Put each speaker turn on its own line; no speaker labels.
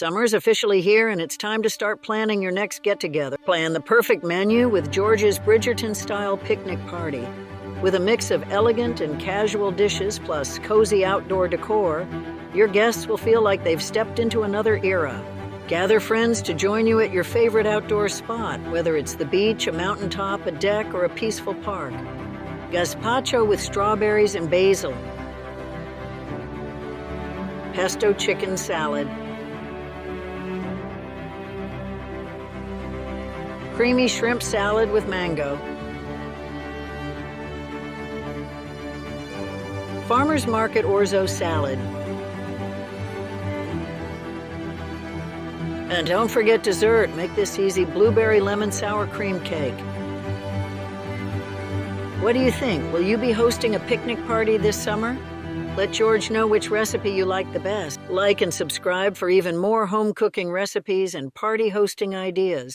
Summer's officially here, and it's time to start planning your next get-together. Plan the perfect menu with Jorj's Bridgerton-Style picnic party. With a mix of elegant and casual dishes plus cozy outdoor decor, your guests will feel like they've stepped into another era. Gather friends to join you at your favorite outdoor spot, whether it's the beach, a mountaintop, a deck, or a peaceful park. Gazpacho with strawberries and basil. Pesto chicken salad. Creamy shrimp salad with mango. Farmer's Market Orzo salad. And don't forget dessert. Make this easy: blueberry lemon sour cream cake. What do you think? Will you be hosting a picnic party this summer? Let Jorj know which recipe you like the best. Like and subscribe for even more home cooking recipes and party hosting ideas.